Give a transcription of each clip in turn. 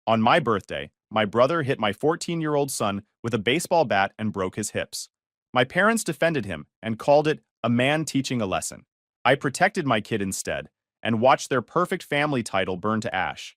On my birthday, my brother hit my 14-year-old son with a baseball bat and broke his hips. My parents defended him and called it a man teaching a lesson. I protected my kid instead and watched their perfect family title burn to ash.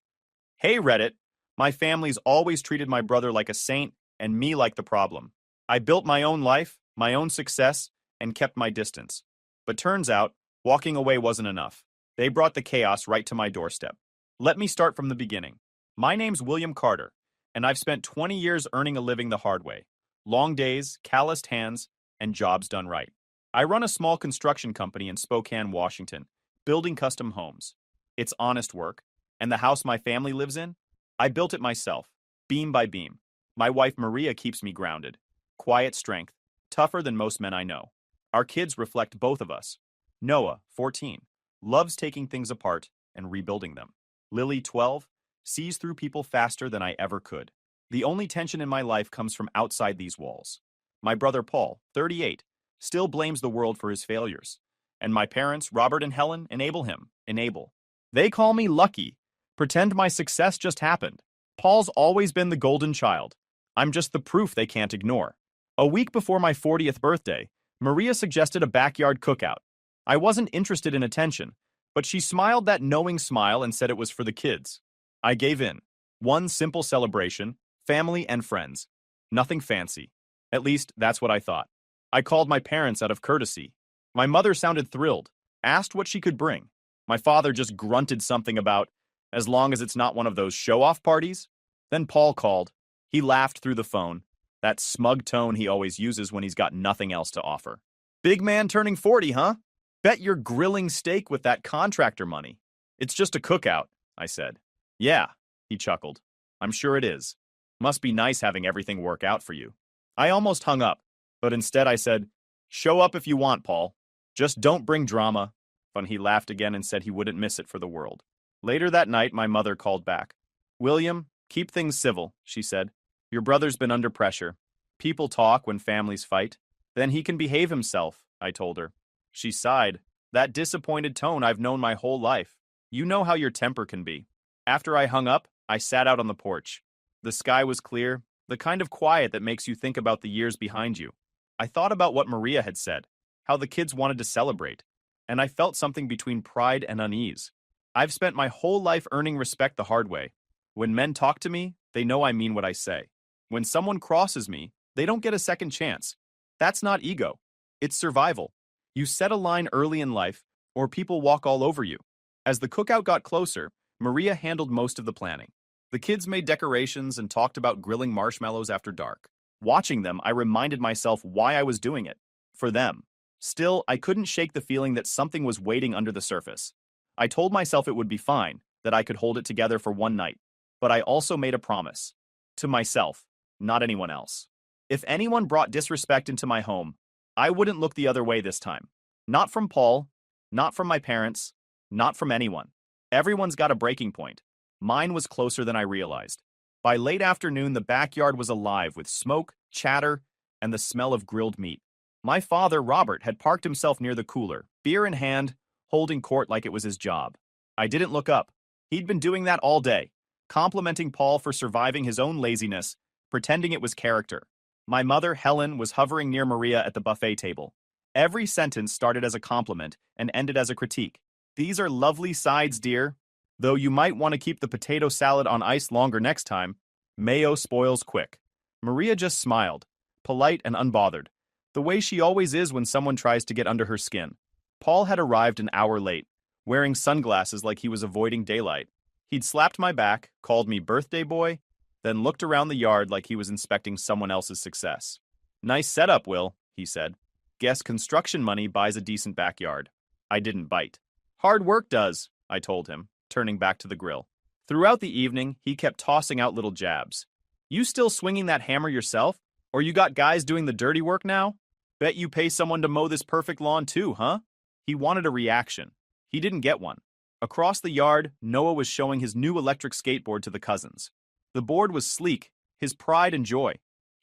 Hey Reddit, my family's always treated my brother like a saint and me like the problem. I built my own life, my own success, and kept my distance. But turns out, walking away wasn't enough. They brought the chaos right to my doorstep. Let me start from the beginning. My name's William Carter, and I've spent 20 years earning a living the hard way. Long days, calloused hands, and jobs done right. I run a small construction company in Spokane, Washington, building custom homes. It's honest work, and the house my family lives in? I built it myself, beam by beam. My wife Maria keeps me grounded. Quiet strength, tougher than most men I know. Our kids reflect both of us. Noah, 14, loves taking things apart and rebuilding them. Lily, 12, sees through people faster than I ever could. The only tension in my life comes from outside these walls. My brother Paul, 38, still blames the world for his failures. And my parents, Robert and Helen, enable. They call me lucky, pretend my success just happened. Paul's always been the golden child. I'm just the proof they can't ignore. A week before my 40th birthday, Maria suggested a backyard cookout. I wasn't interested in attention, but she smiled that knowing smile and said it was for the kids. I gave in. One simple celebration, family and friends. Nothing fancy. At least, that's what I thought. I called my parents out of courtesy. My mother sounded thrilled, asked what she could bring. My father just grunted something about, as long as it's not one of those show-off parties. Then Paul called. He laughed through the phone, that smug tone he always uses when he's got nothing else to offer. Big man turning 40, huh? Bet you're grilling steak with that contractor money. It's just a cookout, I said. Yeah, he chuckled. I'm sure it is. Must be nice having everything work out for you. I almost hung up, but instead I said, show up if you want, Paul. Just don't bring drama. But he laughed again and said he wouldn't miss it for the world. Later that night, my mother called back. William, keep things civil, she said. Your brother's been under pressure. People talk when families fight. Then he can behave himself, I told her. She sighed. That disappointed tone I've known my whole life. You know how your temper can be. After I hung up, I sat out on the porch. The sky was clear, the kind of quiet that makes you think about the years behind you. I thought about what Maria had said, how the kids wanted to celebrate, and I felt something between pride and unease. I've spent my whole life earning respect the hard way. When men talk to me, they know I mean what I say. When someone crosses me, they don't get a second chance. That's not ego. It's survival. You set a line early in life, or people walk all over you. As the cookout got closer, Maria handled most of the planning. The kids made decorations and talked about grilling marshmallows after dark. Watching them, I reminded myself why I was doing it. For them. Still, I couldn't shake the feeling that something was waiting under the surface. I told myself it would be fine, that I could hold it together for one night. But I also made a promise. To myself, not anyone else. If anyone brought disrespect into my home, I wouldn't look the other way this time. Not from Paul, not from my parents, not from anyone. Everyone's got a breaking point. Mine was closer than I realized. By late afternoon, the backyard was alive with smoke, chatter, and the smell of grilled meat. My father, Robert, had parked himself near the cooler, beer in hand, holding court like it was his job. I didn't look up. He'd been doing that all day, complimenting Paul for surviving his own laziness, pretending it was character. My mother, Helen, was hovering near Maria at the buffet table. Every sentence started as a compliment and ended as a critique. These are lovely sides, dear. Though you might want to keep the potato salad on ice longer next time. Mayo spoils quick. Maria just smiled, polite and unbothered, the way she always is when someone tries to get under her skin. Paul had arrived an hour late, wearing sunglasses like he was avoiding daylight. He'd slapped my back, called me birthday boy, then looked around the yard like he was inspecting someone else's success. Nice setup, Will, he said. Guess construction money buys a decent backyard. I didn't bite. Hard work does, I told him, turning back to the grill. Throughout the evening, he kept tossing out little jabs. You still swinging that hammer yourself? Or you got guys doing the dirty work now? Bet you pay someone to mow this perfect lawn too, huh? He wanted a reaction. He didn't get one. Across the yard, Noah was showing his new electric skateboard to the cousins. The board was sleek, his pride and joy.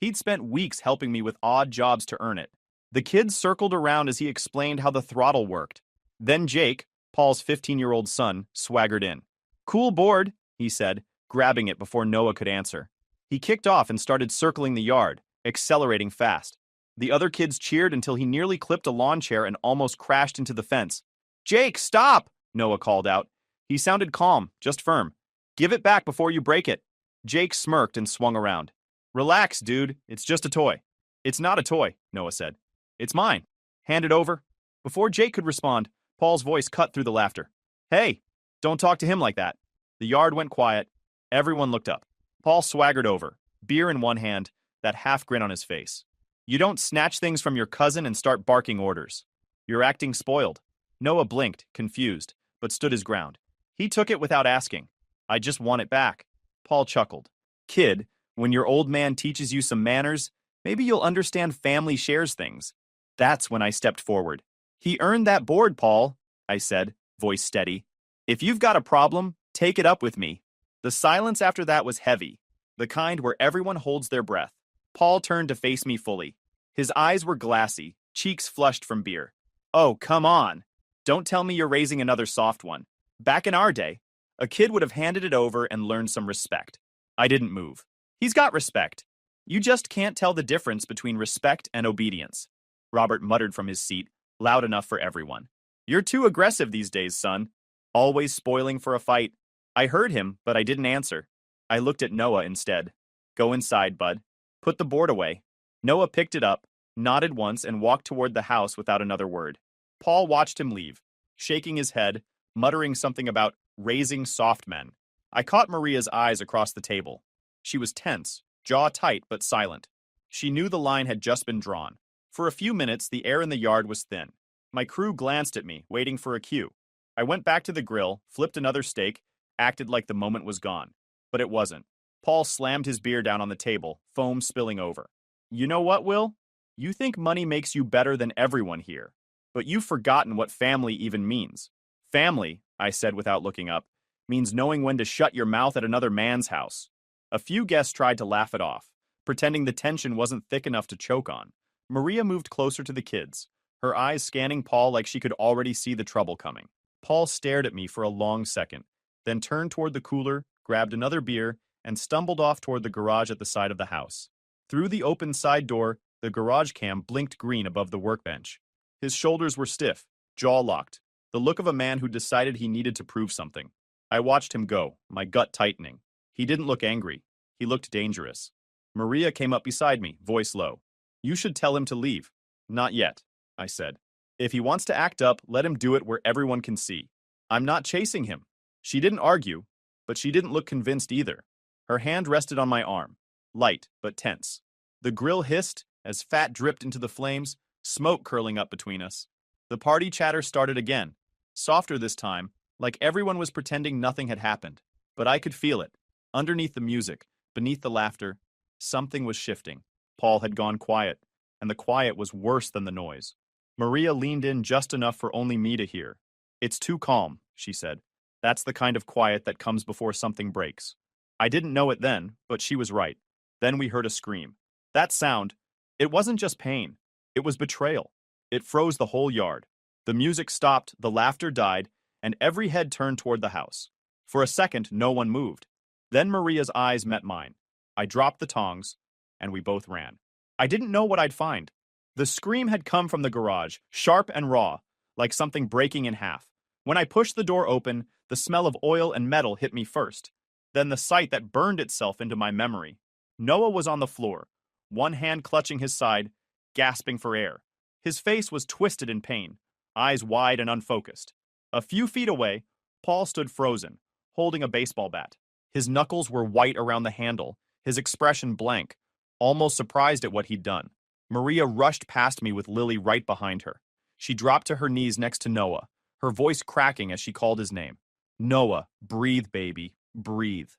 He'd spent weeks helping me with odd jobs to earn it. The kids circled around as he explained how the throttle worked. Then Jake, Paul's 15-year-old son, swaggered in. Cool board, he said, grabbing it before Noah could answer. He kicked off and started circling the yard, accelerating fast. The other kids cheered until he nearly clipped a lawn chair and almost crashed into the fence. "Jake, stop!" Noah called out. He sounded calm, just firm. "Give it back before you break it." Jake smirked and swung around. "Relax, dude. It's just a toy." "It's not a toy," Noah said. "It's mine. Hand it over." Before Jake could respond, Paul's voice cut through the laughter. "Hey, don't talk to him like that." The yard went quiet. Everyone looked up. Paul swaggered over, beer in one hand, that half grin on his face. "You don't snatch things from your cousin and start barking orders. You're acting spoiled." Noah blinked, confused, but stood his ground. He took it without asking. "I just want it back." Paul chuckled. "Kid, when your old man teaches you some manners, maybe you'll understand family shares things." That's when I stepped forward. "He earned that board, Paul," I said, voice steady. "If you've got a problem, take it up with me." The silence after that was heavy, the kind where everyone holds their breath. Paul turned to face me fully. His eyes were glassy, cheeks flushed from beer. "Oh, come on. Don't tell me you're raising another soft one. Back in our day, a kid would have handed it over and learned some respect." I didn't move. "He's got respect. You just can't tell the difference between respect and obedience." Robert muttered from his seat, loud enough for everyone. "You're too aggressive these days, son. Always spoiling for a fight." I heard him, but I didn't answer. I looked at Noah instead. "Go inside, bud. Put the board away." Noah picked it up, nodded once, and walked toward the house without another word. Paul watched him leave, shaking his head, muttering something about raising soft men. I caught Maria's eyes across the table. She was tense, jaw tight but silent. She knew the line had just been drawn. For a few minutes, the air in the yard was thin. My crew glanced at me, waiting for a cue. I went back to the grill, flipped another steak, acted like the moment was gone. But it wasn't. Paul slammed his beer down on the table, foam spilling over. "You know what, Will? You think money makes you better than everyone here. But you've forgotten what family even means." "Family," I said without looking up, "means knowing when to shut your mouth at another man's house." A few guests tried to laugh it off, pretending the tension wasn't thick enough to choke on. Maria moved closer to the kids, her eyes scanning Paul like she could already see the trouble coming. Paul stared at me for a long second, then turned toward the cooler, grabbed another beer, and stumbled off toward the garage at the side of the house. Through the open side door, the garage cam blinked green above the workbench. His shoulders were stiff, jaw locked, the look of a man who decided he needed to prove something. I watched him go, my gut tightening. He didn't look angry. He looked dangerous. Maria came up beside me, voice low. "You should tell him to leave." "Not yet," I said. "If he wants to act up, let him do it where everyone can see. I'm not chasing him." She didn't argue, but she didn't look convinced either. Her hand rested on my arm, light but tense. The grill hissed as fat dripped into the flames, smoke curling up between us. The party chatter started again, softer this time, like everyone was pretending nothing had happened. But I could feel it. Underneath the music, beneath the laughter, something was shifting. Paul had gone quiet, and the quiet was worse than the noise. Maria leaned in just enough for only me to hear. "It's too calm," she said. "That's the kind of quiet that comes before something breaks." I didn't know it then, but she was right. Then we heard a scream. That sound, it wasn't just pain. It was betrayal. It froze the whole yard. The music stopped, the laughter died, and every head turned toward the house. For a second, no one moved. Then Maria's eyes met mine. I dropped the tongs, and we both ran. I didn't know what I'd find. The scream had come from the garage, sharp and raw, like something breaking in half. When I pushed the door open, the smell of oil and metal hit me first. Then the sight that burned itself into my memory. Noah was on the floor, one hand clutching his side, gasping for air. His face was twisted in pain, eyes wide and unfocused. A few feet away, Paul stood frozen, holding a baseball bat. His knuckles were white around the handle, his expression blank, almost surprised at what he'd done. Maria rushed past me with Lily right behind her. She dropped to her knees next to Noah, her voice cracking as she called his name. "Noah, breathe, baby, breathe."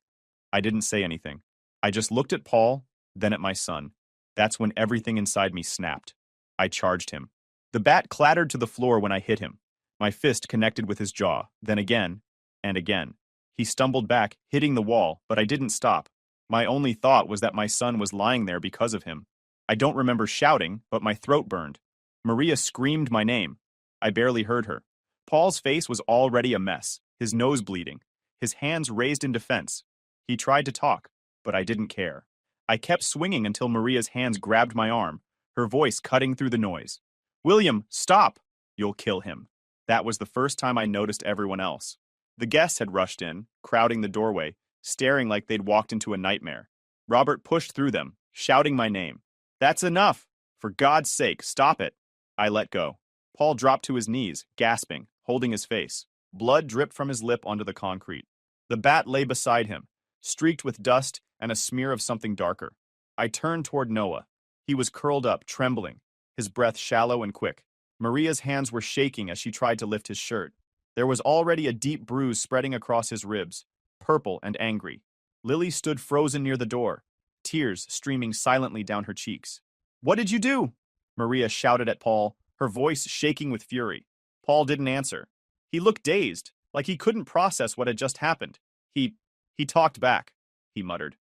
I didn't say anything. I just looked at Paul, then at my son. That's when everything inside me snapped. I charged him. The bat clattered to the floor when I hit him. My fist connected with his jaw, then again, and again. He stumbled back, hitting the wall, but I didn't stop. My only thought was that my son was lying there because of him. I don't remember shouting, but my throat burned. Maria screamed my name. I barely heard her. Paul's face was already a mess, his nose bleeding, his hands raised in defense. He tried to talk, but I didn't care. I kept swinging until Maria's hands grabbed my arm, her voice cutting through the noise. William, stop! You'll kill him. That was the first time I noticed everyone else. The guests had rushed in, crowding the doorway, staring like they'd walked into a nightmare. Robert pushed through them, shouting my name. That's enough! For God's sake, stop it! I let go. Paul dropped to his knees, gasping, holding his face. Blood dripped from his lip onto the concrete. The bat lay beside him, streaked with dust and a smear of something darker. I turned toward Noah. He was curled up, trembling, his breath shallow and quick. Maria's hands were shaking as she tried to lift his shirt. There was already a deep bruise spreading across his ribs, purple and angry. Lily stood frozen near the door, tears streaming silently down her cheeks. What did you do? Maria shouted at Paul, her voice shaking with fury. Paul didn't answer. He looked dazed, like he couldn't process what had just happened. He talked back, he muttered.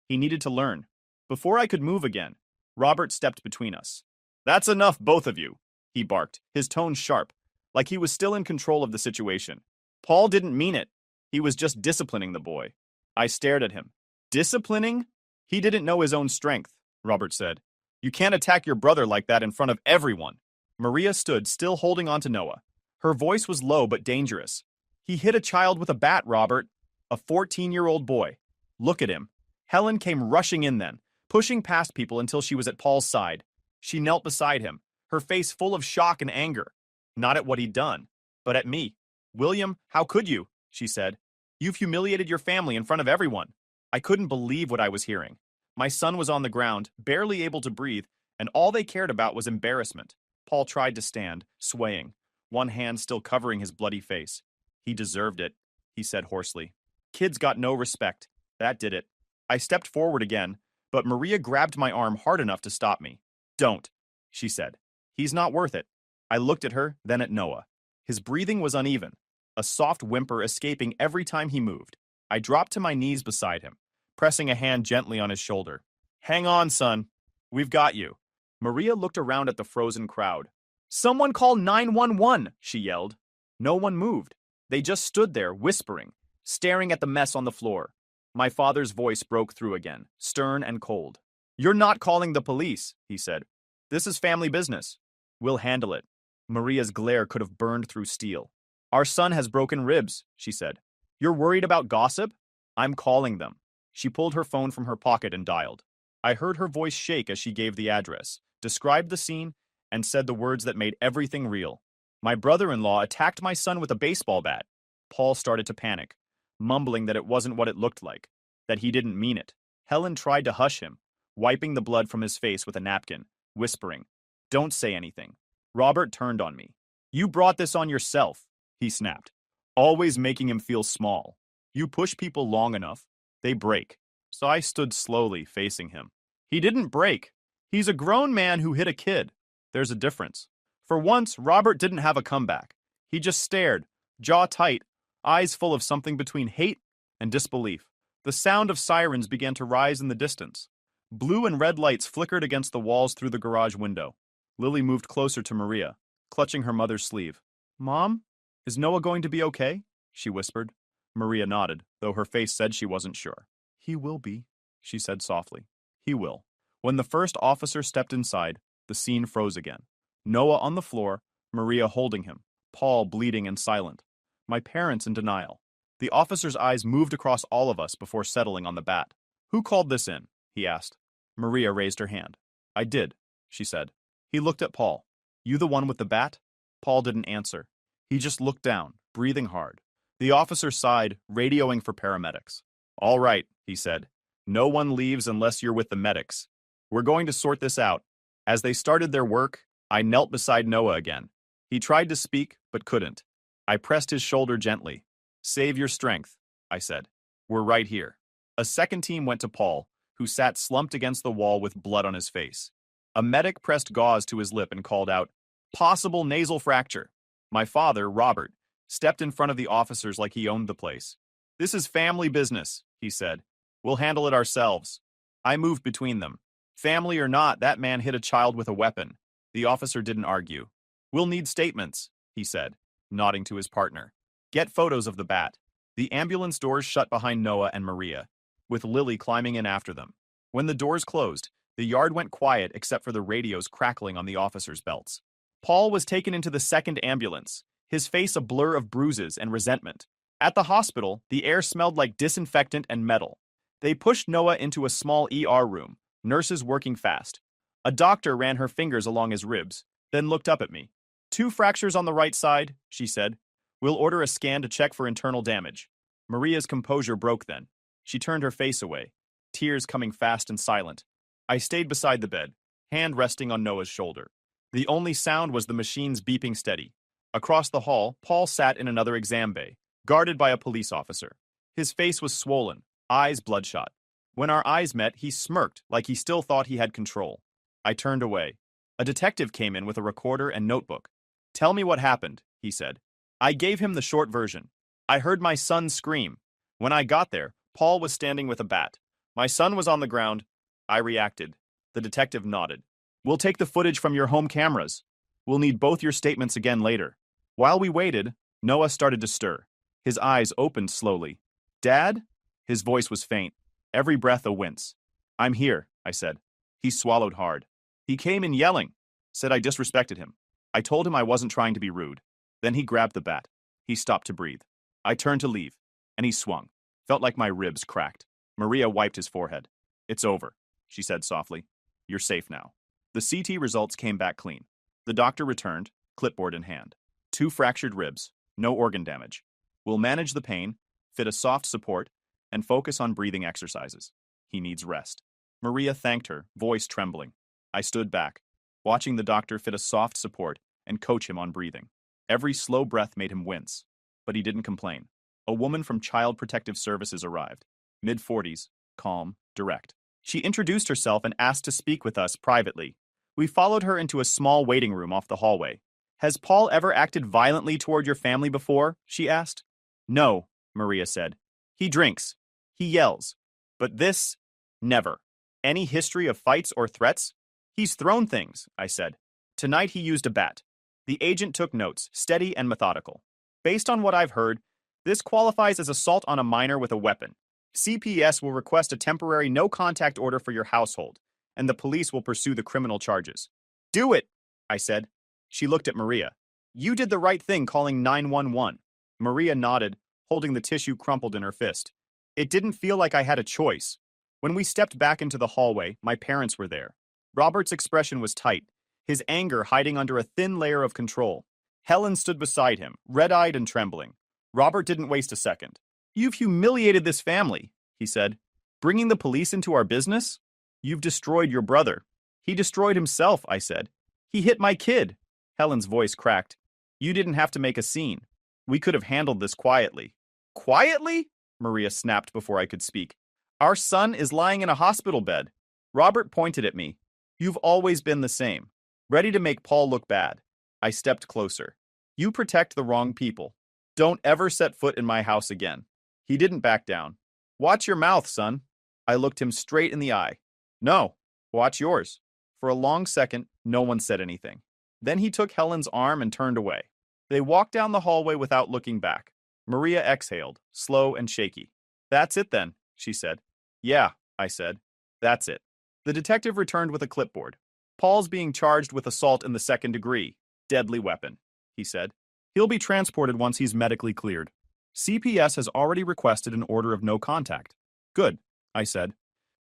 He needed to learn. Before I could move again, Robert stepped between us. That's enough, both of you, he barked, his tone sharp, like he was still in control of the situation. Paul didn't mean it. He was just disciplining the boy. I stared at him. Disciplining? He didn't know his own strength, Robert said. You can't attack your brother like that in front of everyone. Maria stood, still holding on to Noah. Her voice was low but dangerous. He hit a child with a bat, Robert. A 14-year-old boy. Look at him. Helen came rushing in then, pushing past people until she was at Paul's side. She knelt beside him, her face full of shock and anger. Not at what he'd done, but at me. William, how could you? She said. You've humiliated your family in front of everyone. I couldn't believe what I was hearing. My son was on the ground, barely able to breathe, and all they cared about was embarrassment. Paul tried to stand, swaying, one hand still covering his bloody face. He deserved it, he said hoarsely. Kids got no respect. That did it. I stepped forward again, but Maria grabbed my arm hard enough to stop me. Don't, she said. He's not worth it. I looked at her, then at Noah. His breathing was uneven, a soft whimper escaping every time he moved. I dropped to my knees beside him, pressing a hand gently on his shoulder. Hang on, son. We've got you. Maria looked around at the frozen crowd. Someone call 911, she yelled. No one moved. They just stood there, whispering, staring at the mess on the floor. My father's voice broke through again, stern and cold. You're not calling the police, he said. This is family business. We'll handle it. Maria's glare could have burned through steel. Our son has broken ribs, she said. You're worried about gossip? I'm calling them. She pulled her phone from her pocket and dialed. I heard her voice shake as she gave the address, described the scene, and said the words that made everything real. My brother-in-law attacked my son with a baseball bat. Paul started to panic, mumbling that it wasn't what it looked like, that he didn't mean it. Helen tried to hush him, wiping the blood from his face with a napkin, whispering, Don't say anything. Robert turned on me. You brought this on yourself, he snapped, always making him feel small. You push people long enough, they break. So I stood slowly, facing him. He didn't break. He's a grown man who hit a kid. There's a difference. For once, Robert didn't have a comeback. He just stared, jaw tight, eyes full of something between hate and disbelief. The sound of sirens began to rise in the distance. Blue and red lights flickered against the walls through the garage window. Lily moved closer to Maria, clutching her mother's sleeve. Mom, is Noah going to be okay? She whispered. Maria nodded, though her face said she wasn't sure. He will be, she said softly. He will. When the first officer stepped inside, the scene froze again. Noah on the floor, Maria holding him, Paul bleeding and silent. My parents in denial. The officer's eyes moved across all of us before settling on the bat. Who called this in? He asked. Maria raised her hand. I did, she said. He looked at Paul. You the one with the bat? Paul didn't answer. He just looked down, breathing hard. The officer sighed, radioing for paramedics. All right, he said. No one leaves unless you're with the medics. We're going to sort this out. As they started their work, I knelt beside Noah again. He tried to speak, but couldn't. I pressed his shoulder gently. Save your strength, I said. We're right here. A second team went to Paul, who sat slumped against the wall with blood on his face. A medic pressed gauze to his lip and called out, Possible nasal fracture. My father, Robert, stepped in front of the officers like he owned the place. This is family business, he said. We'll handle it ourselves. I moved between them. Family or not, that man hit a child with a weapon. The officer didn't argue. We'll need statements, he said, nodding to his partner. Get photos of the bat. The ambulance doors shut behind Noah and Maria, with Lily climbing in after them. When the doors closed, the yard went quiet except for the radios crackling on the officers' belts. Paul was taken into the second ambulance, his face a blur of bruises and resentment. At the hospital, the air smelled like disinfectant and metal. They pushed Noah into a small ER room, nurses working fast. A doctor ran her fingers along his ribs, then looked up at me. 2 fractures on the right side, she said. We'll order a scan to check for internal damage. Maria's composure broke then. She turned her face away, tears coming fast and silent. I stayed beside the bed, hand resting on Noah's shoulder. The only sound was the machines beeping steady. Across the hall, Paul sat in another exam bay, guarded by a police officer. His face was swollen, eyes bloodshot. When our eyes met, he smirked like he still thought he had control. I turned away. A detective came in with a recorder and notebook. Tell me what happened, he said. I gave him the short version. I heard my son scream. When I got there, Paul was standing with a bat. My son was on the ground. I reacted. The detective nodded. We'll take the footage from your home cameras. We'll need both your statements again later. While we waited, Noah started to stir. His eyes opened slowly. Dad? His voice was faint, every breath a wince. I'm here, I said. He swallowed hard. He came in yelling, said I disrespected him. I told him I wasn't trying to be rude. Then he grabbed the bat. He stopped to breathe. I turned to leave, and he swung. Felt like my ribs cracked. Maria wiped his forehead. It's over, she said softly. You're safe now. The CT results came back clean. The doctor returned, clipboard in hand. 2 fractured ribs, no organ damage. We'll manage the pain, fit a soft support, and focus on breathing exercises. He needs rest. Maria thanked her, voice trembling. I stood back, watching the doctor fit a soft support and coach him on breathing. Every slow breath made him wince, but he didn't complain. A woman from Child Protective Services arrived, mid-40s, calm, direct. She introduced herself and asked to speak with us privately. We followed her into a small waiting room off the hallway. Has Paul ever acted violently toward your family before? She asked. No, Maria said. He drinks. He yells. But this, never. Any history of fights or threats? He's thrown things, I said. Tonight he used a bat. The agent took notes, steady and methodical. Based on what I've heard, this qualifies as assault on a minor with a weapon. CPS will request a temporary no-contact order for your household, and the police will pursue the criminal charges. Do it, I said. She looked at Maria. You did the right thing calling 911. Maria nodded, holding the tissue crumpled in her fist. It didn't feel like I had a choice. When we stepped back into the hallway, my parents were there. Robert's expression was tight, his anger hiding under a thin layer of control. Helen stood beside him, red-eyed and trembling. Robert didn't waste a second. You've humiliated this family, he said. Bringing the police into our business? You've destroyed your brother. He destroyed himself, I said. He hit my kid. Helen's voice cracked. You didn't have to make a scene. We could have handled this quietly. Quietly? Maria snapped before I could speak. Our son is lying in a hospital bed. Robert pointed at me. You've always been the same. Ready to make Paul look bad. I stepped closer. You protect the wrong people. Don't ever set foot in my house again. He didn't back down. Watch your mouth, son. I looked him straight in the eye. No, watch yours. For a long second, no one said anything. Then he took Helen's arm and turned away. They walked down the hallway without looking back. Maria exhaled, slow and shaky. That's it then, she said. Yeah, I said. That's it. The detective returned with a clipboard. Paul's being charged with assault in the 2nd degree. Deadly weapon, he said. He'll be transported once he's medically cleared. CPS has already requested an order of no contact. Good, I said.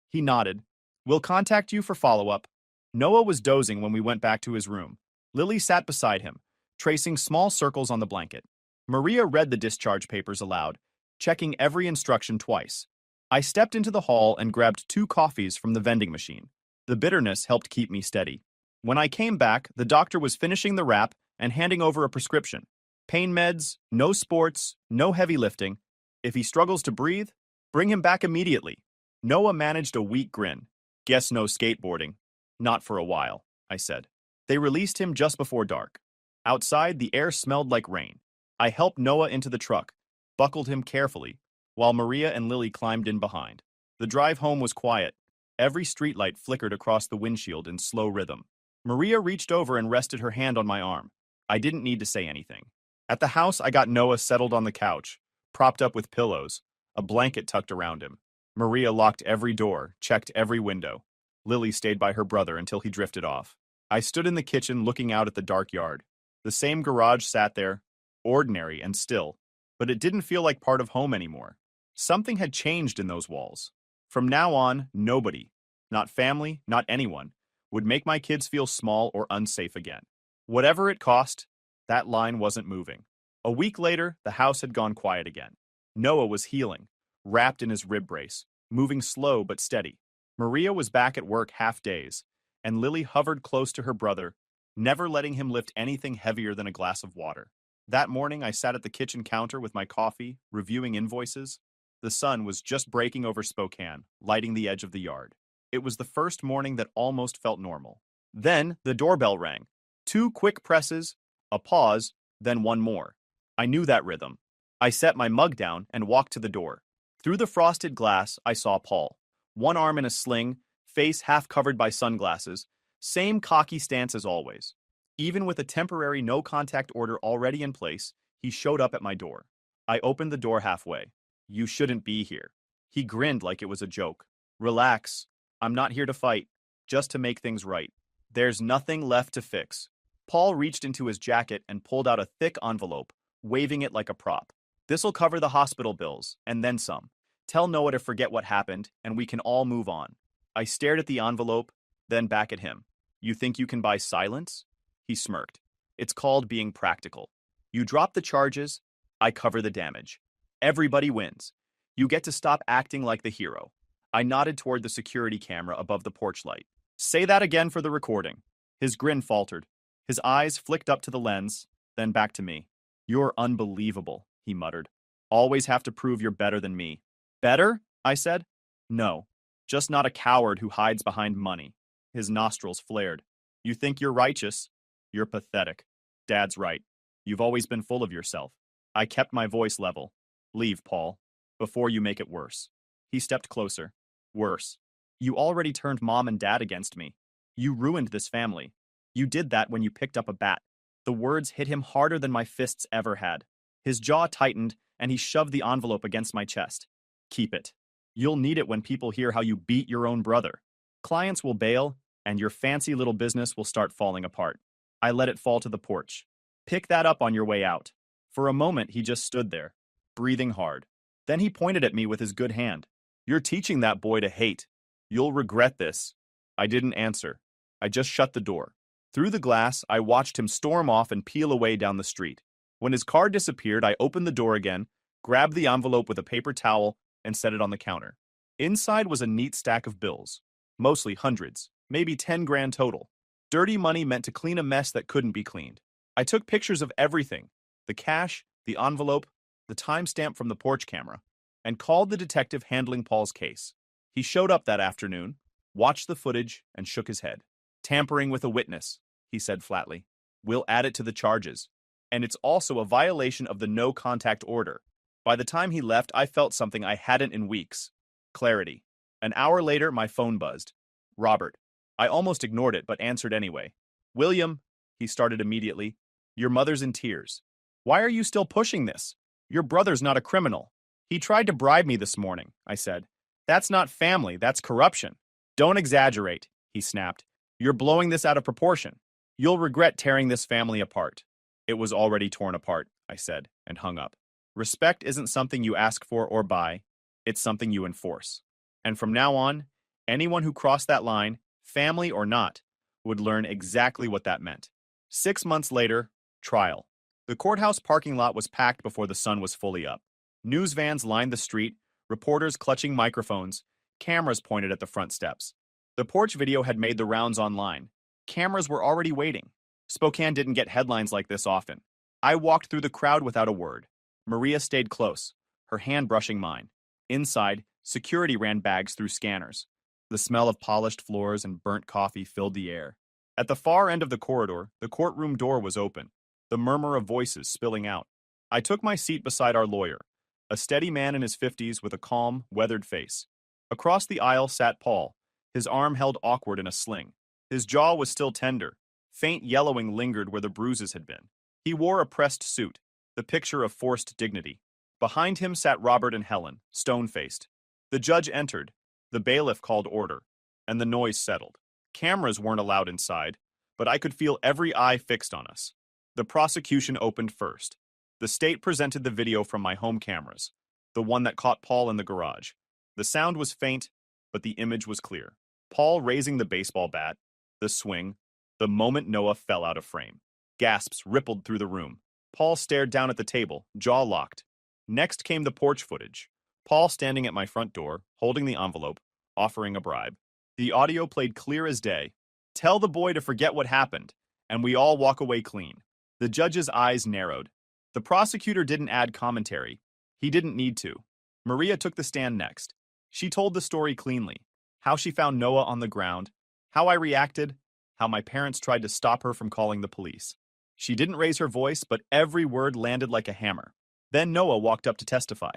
He nodded. We'll contact you for follow-up. Noah was dozing when we went back to his room. Lily sat beside him, tracing small circles on the blanket. Maria read the discharge papers aloud, checking every instruction twice. I stepped into the hall and grabbed 2 coffees from the vending machine. The bitterness helped keep me steady. When I came back, the doctor was finishing the wrap and handing over a prescription. Pain meds, no sports, no heavy lifting. If he struggles to breathe, bring him back immediately. Noah managed a weak grin. Guess no skateboarding. Not for a while, I said. They released him just before dark. Outside, the air smelled like rain. I helped Noah into the truck, buckled him carefully, while Maria and Lily climbed in behind. The drive home was quiet. Every streetlight flickered across the windshield in slow rhythm. Maria reached over and rested her hand on my arm. I didn't need to say anything. At the house, I got Noah settled on the couch, propped up with pillows, a blanket tucked around him. Maria locked every door, checked every window. Lily stayed by her brother until he drifted off. I stood in the kitchen looking out at the dark yard. The same garage sat there, ordinary and still, but it didn't feel like part of home anymore. Something had changed in those walls. From now on, nobody, not family, not anyone, would make my kids feel small or unsafe again. Whatever it cost, that line wasn't moving. A week later, the house had gone quiet again. Noah was healing, wrapped in his rib brace, moving slow but steady. Maria was back at work half days, and Lily hovered close to her brother, never letting him lift anything heavier than a glass of water. That morning, I sat at the kitchen counter with my coffee, reviewing invoices. The sun was just breaking over Spokane, lighting the edge of the yard. It was the first morning that almost felt normal. Then the doorbell rang. 2 quick presses, a pause, then one more. I knew that rhythm. I set my mug down and walked to the door. Through the frosted glass, I saw Paul. One arm in a sling, face half covered by sunglasses, same cocky stance as always. Even with a temporary no-contact order already in place, he showed up at my door. I opened the door halfway. "You shouldn't be here." He grinned like it was a joke. "Relax. I'm not here to fight, just to make things right. There's nothing left to fix." Paul reached into his jacket and pulled out a thick envelope, waving it like a prop. "This'll cover the hospital bills, and then some. Tell Noah to forget what happened, and we can all move on." I stared at the envelope, then back at him. "You think you can buy silence?" He smirked. "It's called being practical. You drop the charges, I cover the damage. Everybody wins. You get to stop acting like the hero." I nodded toward the security camera above the porch light. "Say that again for the recording." His grin faltered. His eyes flicked up to the lens, then back to me. "You're unbelievable," he muttered. "Always have to prove you're better than me." "Better?" I said. "No, just not a coward who hides behind money." His nostrils flared. "You think you're righteous? You're pathetic." "Dad's right. You've always been full of yourself." I kept my voice level. "Leave, Paul, before you make it worse." He stepped closer. "Worse. You already turned Mom and Dad against me. You ruined this family. You did that when you picked up a bat." The words hit him harder than my fists ever had. His jaw tightened, and he shoved the envelope against my chest. "Keep it. You'll need it when people hear how you beat your own brother. Clients will bail, and your fancy little business will start falling apart." I let it fall to the porch. "Pick that up on your way out." For a moment, he just stood there, breathing hard. Then he pointed at me with his good hand. "You're teaching that boy to hate. You'll regret this." I didn't answer. I just shut the door. Through the glass, I watched him storm off and peel away down the street. When his car disappeared, I opened the door again, grabbed the envelope with a paper towel, and set it on the counter. Inside was a neat stack of bills. Mostly hundreds, maybe 10 grand total. Dirty money meant to clean a mess that couldn't be cleaned. I took pictures of everything, the cash, the envelope, the timestamp from the porch camera, and called the detective handling Paul's case. He showed up that afternoon, watched the footage, and shook his head. "Tampering with a witness," he said flatly. "We'll add it to the charges. And it's also a violation of the no-contact order." By the time he left, I felt something I hadn't in weeks. Clarity. An hour later, my phone buzzed. "Robert." I almost ignored it, but answered anyway. "William," he started immediately, "your mother's in tears. Why are you still pushing this? Your brother's not a criminal." "He tried to bribe me this morning," I said. "That's not family, that's corruption." "Don't exaggerate," he snapped. "You're blowing this out of proportion. You'll regret tearing this family apart." "It was already torn apart," I said, and hung up. Respect isn't something you ask for or buy, it's something you enforce. And from now on, anyone who crossed that line, family or not, would learn exactly what that meant. 6 months later, trial. The courthouse parking lot was packed before the sun was fully up. News vans lined the street, reporters clutching microphones, cameras pointed at the front steps. The porch video had made the rounds online. Cameras were already waiting. Spokane didn't get headlines like this often. I walked through the crowd without a word. Maria stayed close, her hand brushing mine. Inside, security ran bags through scanners. The smell of polished floors and burnt coffee filled the air. At the far end of the corridor, the courtroom door was open, the murmur of voices spilling out. I took my seat beside our lawyer, a steady man in his 50s with a calm, weathered face. Across the aisle sat Paul, his arm held awkward in a sling. His jaw was still tender. Faint yellowing lingered where the bruises had been. He wore a pressed suit, the picture of forced dignity. Behind him sat Robert and Helen, stone-faced. The judge entered. The bailiff called order, and the noise settled. Cameras weren't allowed inside, but I could feel every eye fixed on us. The prosecution opened first. The state presented the video from my home cameras, the one that caught Paul in the garage. The sound was faint, but the image was clear. Paul raising the baseball bat, the swing, the moment Noah fell out of frame. Gasps rippled through the room. Paul stared down at the table, jaw locked. Next came the porch footage. Paul standing at my front door, holding the envelope, offering a bribe. The audio played clear as day. Tell the boy to forget what happened, and we all walk away clean. The judge's eyes narrowed. The prosecutor didn't add commentary. He didn't need to. Maria took the stand next. She told the story cleanly. How she found Noah on the ground, how I reacted, how my parents tried to stop her from calling the police. She didn't raise her voice, but every word landed like a hammer. Then Noah walked up to testify.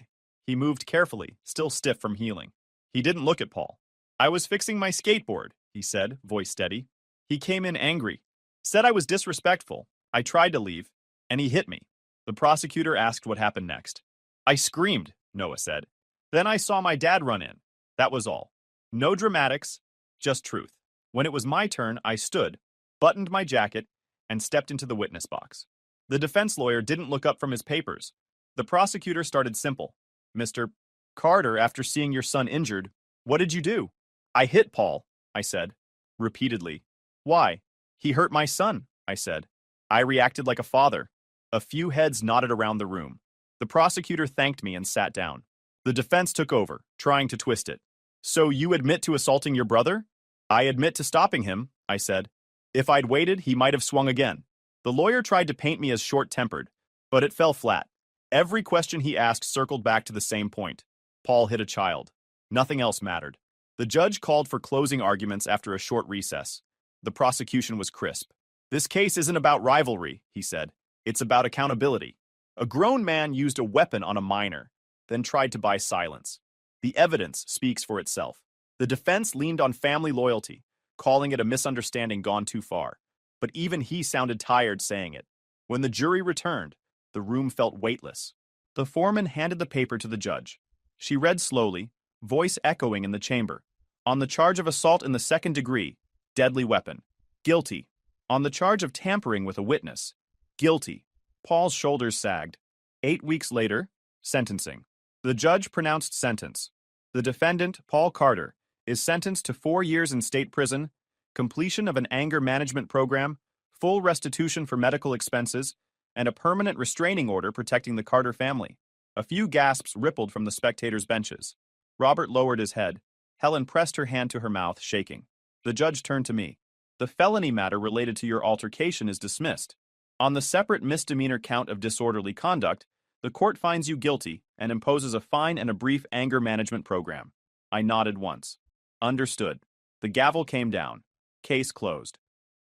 He moved carefully, still stiff from healing. He didn't look at Paul. I was fixing my skateboard, he said, voice steady. He came in angry, said I was disrespectful. I tried to leave, and he hit me. The prosecutor asked what happened next. I screamed, Noah said. Then I saw my dad run in. That was all. No dramatics, just truth. When it was my turn, I stood, buttoned my jacket, and stepped into the witness box. The defense lawyer didn't look up from his papers. The prosecutor started simple. Mr. Carter, after seeing your son injured, what did you do? I hit Paul, I said, repeatedly. Why? He hurt my son, I said. I reacted like a father. A few heads nodded around the room. The prosecutor thanked me and sat down. The defense took over, trying to twist it. So you admit to assaulting your brother? I admit to stopping him, I said. If I'd waited, he might have swung again. The lawyer tried to paint me as short-tempered, but it fell flat. Every question he asked circled back to the same point. Paul hit a child. Nothing else mattered. The judge called for closing arguments after a short recess. The prosecution was crisp. This case isn't about rivalry, he said. It's about accountability. A grown man used a weapon on a minor, then tried to buy silence. The evidence speaks for itself. The defense leaned on family loyalty, calling it a misunderstanding gone too far. But even he sounded tired saying it. When the jury returned, the room felt weightless. The foreman handed the paper to the judge. She read slowly, voice echoing in the chamber. On the charge of assault in the second degree, deadly weapon. Guilty. On the charge of tampering with a witness. Guilty. Paul's shoulders sagged. 8 weeks later, sentencing. The judge pronounced sentence. The defendant, Paul Carter, is sentenced to 4 years in state prison, completion of an anger management program, full restitution for medical expenses, and a permanent restraining order protecting the Carter family. A few gasps rippled from the spectators' benches. Robert lowered his head. Helen pressed her hand to her mouth, shaking. The judge turned to me. The felony matter related to your altercation is dismissed. On the separate misdemeanor count of disorderly conduct, the court finds you guilty and imposes a fine and a brief anger management program. I nodded once. Understood. The gavel came down. Case closed.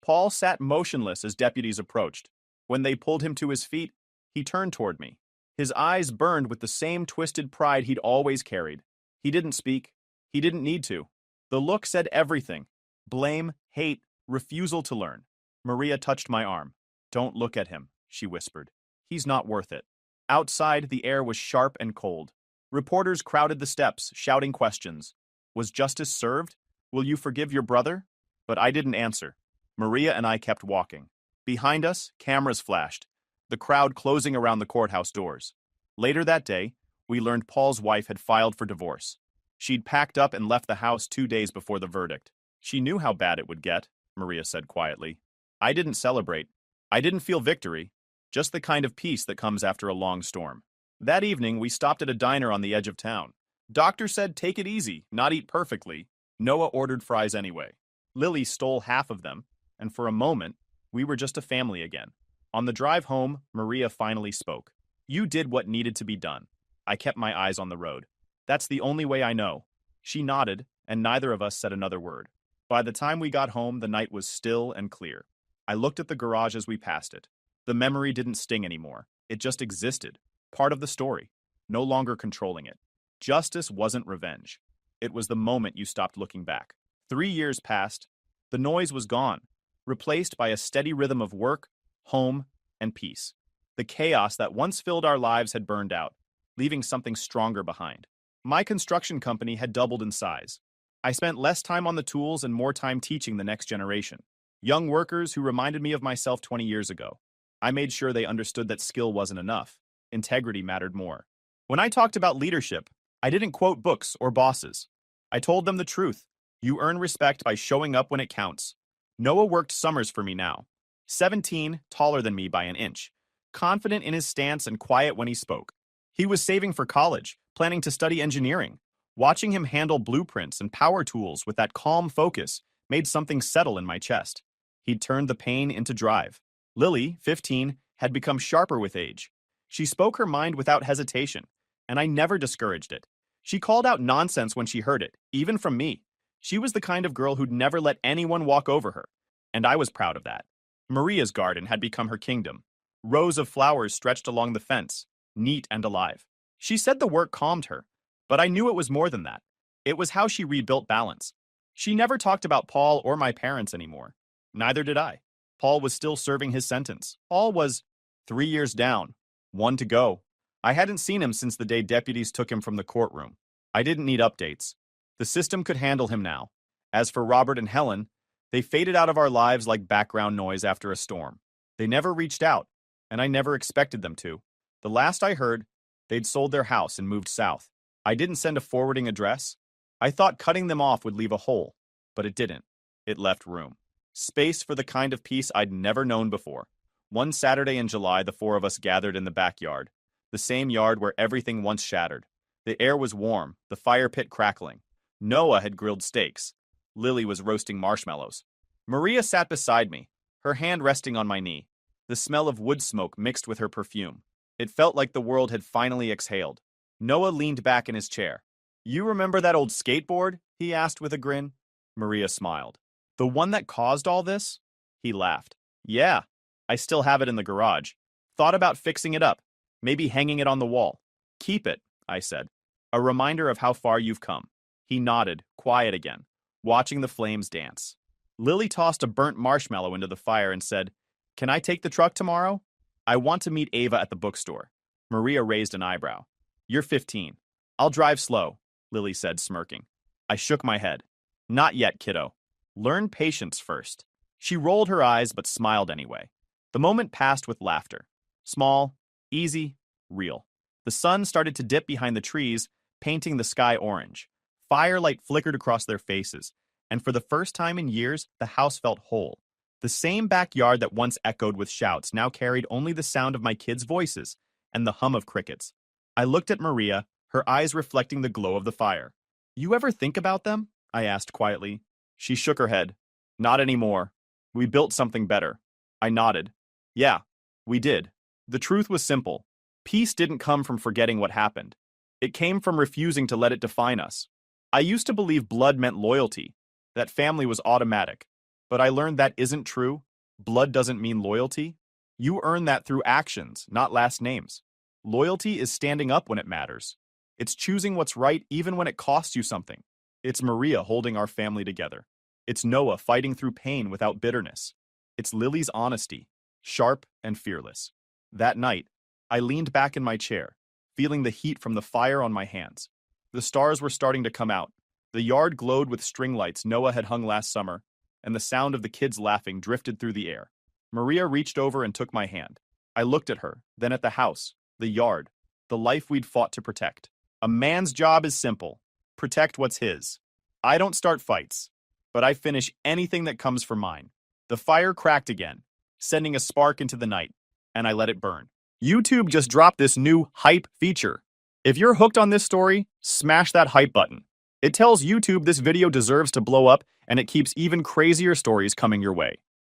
Paul sat motionless as deputies approached. When they pulled him to his feet, he turned toward me. His eyes burned with the same twisted pride he'd always carried. He didn't speak. He didn't need to. The look said everything. Blame, hate, refusal to learn. Maria touched my arm. Don't look at him, she whispered. He's not worth it. Outside, the air was sharp and cold. Reporters crowded the steps, shouting questions. Was justice served? Will you forgive your brother? But I didn't answer. Maria and I kept walking. Behind us, cameras flashed, the crowd closing around the courthouse doors. Later that day, we learned Paul's wife had filed for divorce. She'd packed up and left the house 2 days before the verdict. She knew how bad it would get, Maria said quietly. I didn't celebrate. I didn't feel victory, just the kind of peace that comes after a long storm. That evening, we stopped at a diner on the edge of town. Doctor said take it easy, not eat perfectly. Noah ordered fries anyway. Lily stole half of them, and for a moment, we were just a family again. On the drive home, Maria finally spoke. You did what needed to be done. I kept my eyes on the road. That's the only way I know. She nodded, and neither of us said another word. By the time we got home, the night was still and clear. I looked at the garage as we passed it. The memory didn't sting anymore. It just existed, part of the story, no longer controlling it. Justice wasn't revenge. It was the moment you stopped looking back. 3 years passed. The noise was gone, replaced by a steady rhythm of work, home, and peace. The chaos that once filled our lives had burned out. leaving something stronger behind. My construction company had doubled in size. I spent less time on the tools and more time teaching the next generation. Young workers who reminded me of myself 20 years ago. I made sure they understood that skill wasn't enough. Integrity mattered more. When I talked about leadership, I didn't quote books or bosses. I told them the truth. You earn respect by showing up when it counts. Noah worked summers for me now. 17, taller than me by an inch. Confident in his stance and quiet when he spoke. He was saving for college, planning to study engineering. Watching him handle blueprints and power tools with that calm focus made something settle in my chest. He'd turned the pain into drive. Lily, 15, had become sharper with age. She spoke her mind without hesitation, and I never discouraged it. She called out nonsense when she heard it, even from me. She was the kind of girl who'd never let anyone walk over her, and I was proud of that. Maria's garden had become her kingdom. Rows of flowers stretched along the fence, neat and alive. She said the work calmed her, but I knew it was more than that. It was how she rebuilt balance. She never talked about Paul or my parents anymore. Neither did I. Paul was still serving his sentence. Paul was 3 years down, 1 to go. I hadn't seen him since the day deputies took him from the courtroom. I didn't need updates. The system could handle him now. As for Robert and Helen, they faded out of our lives like background noise after a storm. They never reached out, and I never expected them to. The last I heard, they'd sold their house and moved south. I didn't send a forwarding address. I thought cutting them off would leave a hole, but it didn't. It left room. Space for the kind of peace I'd never known before. One Saturday in July, the 4 of us gathered in the backyard, the same yard where everything once shattered. The air was warm, the fire pit crackling. Noah had grilled steaks. Lily was roasting marshmallows. Maria sat beside me, her hand resting on my knee. The smell of wood smoke mixed with her perfume. It felt like the world had finally exhaled. Noah leaned back in his chair. "You remember that old skateboard?" he asked with a grin. Maria smiled. "The one that caused all this?" He laughed. "Yeah, I still have it in the garage. Thought about fixing it up, maybe hanging it on the wall." "Keep it," I said. "A reminder of how far you've come." He nodded, quiet again, watching the flames dance. Lily tossed a burnt marshmallow into the fire and said, "Can I take the truck tomorrow? I want to meet Ava at the bookstore." Maria raised an eyebrow. "You're 15. I'll drive slow," Lily said, smirking. I shook my head. "Not yet, kiddo. Learn patience first." She rolled her eyes but smiled anyway. The moment passed with laughter. Small, easy, real. The sun started to dip behind the trees, painting the sky orange. Firelight flickered across their faces, and for the first time in years, the house felt whole. The same backyard that once echoed with shouts now carried only the sound of my kids' voices and the hum of crickets. I looked at Maria, her eyes reflecting the glow of the fire. "You ever think about them?" I asked quietly. She shook her head. "Not anymore. We built something better." I nodded. "Yeah, we did." The truth was simple. Peace didn't come from forgetting what happened. It came from refusing to let it define us. I used to believe blood meant loyalty, that family was automatic. But I learned that isn't true. Blood doesn't mean loyalty. You earn that through actions, not last names. Loyalty is standing up when it matters. It's choosing what's right even when it costs you something. It's Maria holding our family together. It's Noah fighting through pain without bitterness. It's Lily's honesty, sharp and fearless. That night, I leaned back in my chair, feeling the heat from the fire on my hands. The stars were starting to come out. The yard glowed with string lights Noah had hung last summer, and the sound of the kids laughing drifted through the air. Maria reached over and took my hand. I looked at her, then at the house, the yard, the life we'd fought to protect. A man's job is simple. Protect what's his. I don't start fights, but I finish anything that comes for mine. The fire cracked again, sending a spark into the night, and I let it burn. YouTube just dropped this new hype feature. If you're hooked on this story, smash that hype button. It tells YouTube this video deserves to blow up, and it keeps even crazier stories coming your way.